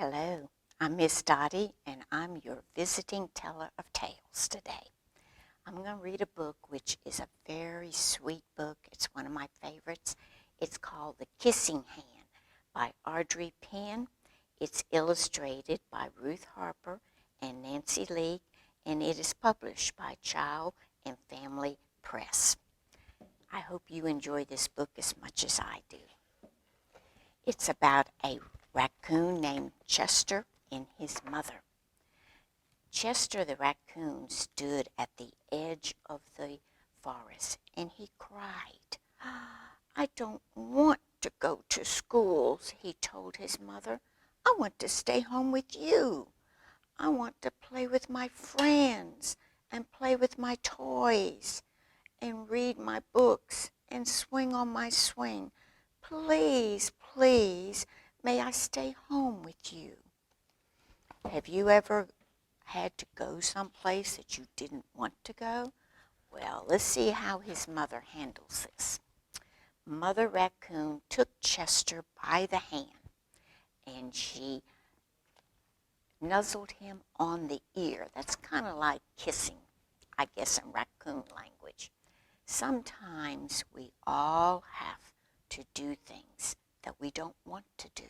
Hello, I'm Miss Dottie, and I'm your visiting teller of tales today. I'm going to read a book which is a very sweet book. It's one of my favorites. It's called The Kissing Hand by Audrey Penn. It's illustrated by Ruth Harper and Nancy Lee, and it is published by Child and Family Press. I hope you enjoy this book as much as I do. It's about a raccoon named Chester and his mother. Chester the raccoon stood at the edge of the forest and he cried. "I don't want to go to school," he told his mother. "I want to stay home with you. I want to play with my friends and play with my toys and read my books and swing on my swing. Please, please, may I stay home with you?" Have you ever had to go someplace that you didn't want to go? Well, let's see how his mother handles this. Mother Raccoon took Chester by the hand and she nuzzled him on the ear. That's kind of like kissing, I guess, in raccoon language. Sometimes we all have to do things that we don't want to do.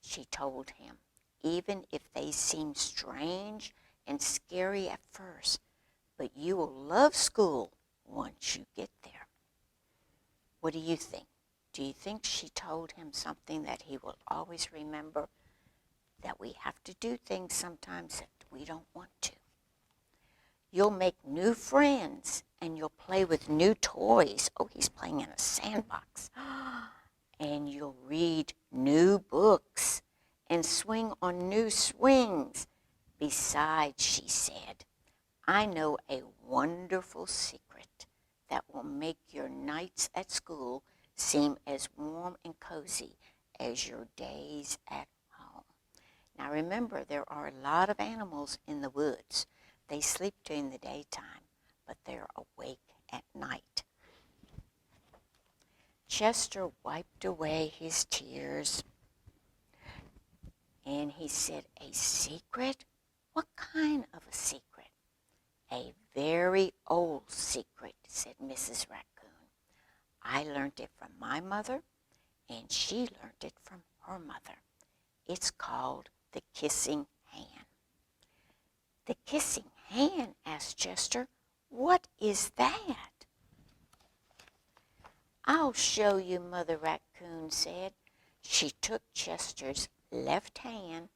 She told him, even if they seem strange and scary at first, but you will love school once you get there. What do you think? Do you think she told him something that he will always remember? That we have to do things sometimes that we don't want to. You'll make new friends and you'll play with new toys. Oh, he's playing in a sandbox. And you'll read new books and swing on new swings. Besides, she said, I know a wonderful secret that will make your nights at school seem as warm and cozy as your days at home. Now remember, there are a lot of animals in the woods. They sleep during the daytime, but they're awake at night. Chester wiped away his tears and he said, "A secret? What kind of a secret?" "A very old secret," said Mrs. Raccoon. "I learned it from my mother, and she learned it from her mother. It's called the kissing hand." "The kissing hand?" asked Chester. "What is that?" "I'll show you," Mother Raccoon said. She took Chester's left hand.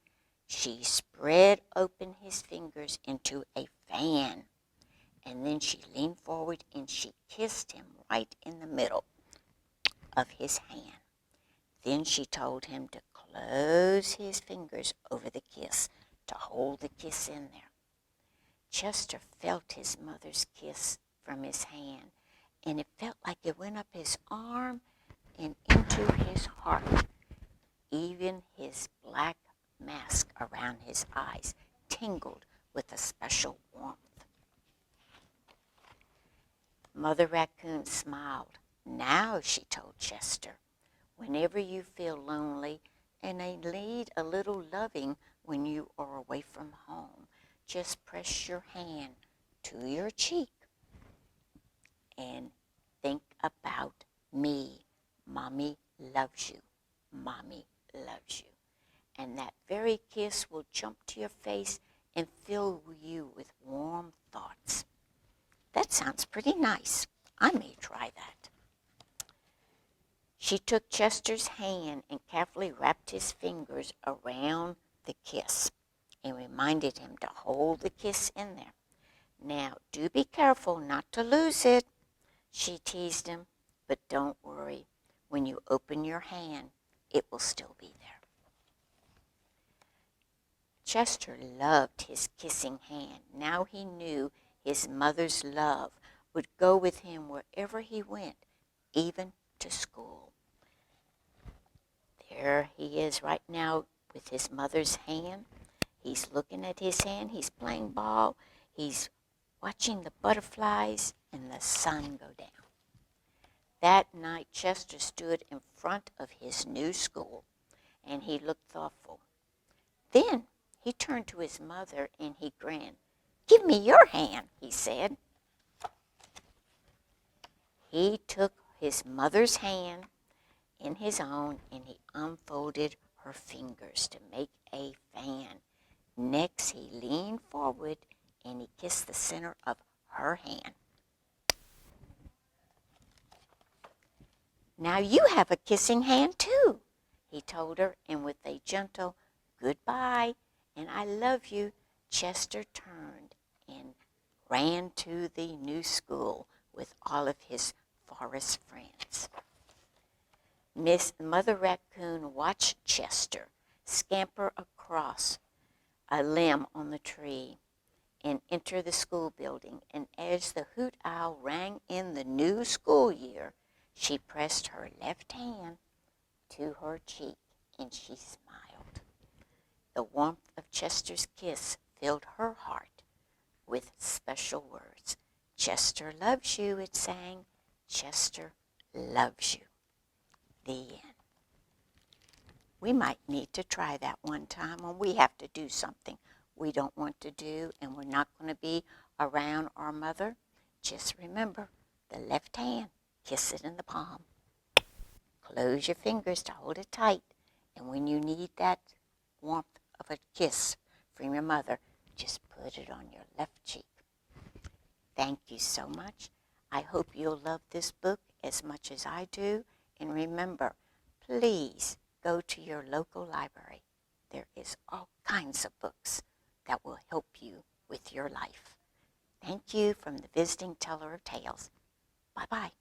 She spread open his fingers into a fan. And then she leaned forward and she kissed him right in the middle of his hand. Then she told him to close his fingers over the kiss to hold the kiss in there. Chester felt his mother's kiss from his hand, and it felt like it went up his arm and into his heart. Even his black mask around his eyes tingled with a special warmth. Mother Raccoon smiled. "Now," she told Chester, "whenever you feel lonely and need a little loving when you are away from home, just press your hand to your cheek and think about me. Mommy loves you. Mommy loves you." And that very kiss will jump to your face and fill you with warm thoughts. That sounds pretty nice. I may try that. She took Chester's hand and carefully wrapped his fingers around the kiss and reminded him to hold the kiss in there. "Now, do be careful not to lose it," she teased him. "But don't worry. When you open your hand, it will still be there." Chester loved his kissing hand. Now he knew his mother's love would go with him wherever he went, even to school. There he is right now with his mother's hand. He's looking at his hand. He's playing ball. He's watching the butterflies and the sun go down. That night, Chester stood in front of his new school, and he looked thoughtful. Then he turned to his mother and he grinned. "Give me your hand," he said. He took his mother's hand in his own and he unfolded her fingers to make a fan. Next, he leaned forward and he kissed the center of her hand. "Now you have a kissing hand too," he told her, and with a gentle "goodbye" and "I love you," Chester turned and ran to the new school with all of his forest friends. Miss Mother Raccoon watched Chester scamper across a limb on the tree and enter the school building, and as the hoot owl rang in the new school year, she pressed her left hand to her cheek and she smiled. The warmth of Chester's kiss filled her heart with special words. "Chester loves you," it sang. "Chester loves you." The end. We might need to try that one time when we have to do something we don't want to do and we're not going to be around our mother. Just remember, the left hand, kiss it in the palm. Close your fingers to hold it tight. And when you need that warmth of a kiss from your mother, just put it on your left cheek. Thank you so much. I hope you'll love this book as much as I do. And remember, please go to your local library. There is all kinds of books that will help you with your life. Thank you from the Visiting Teller of Tales. Bye-bye.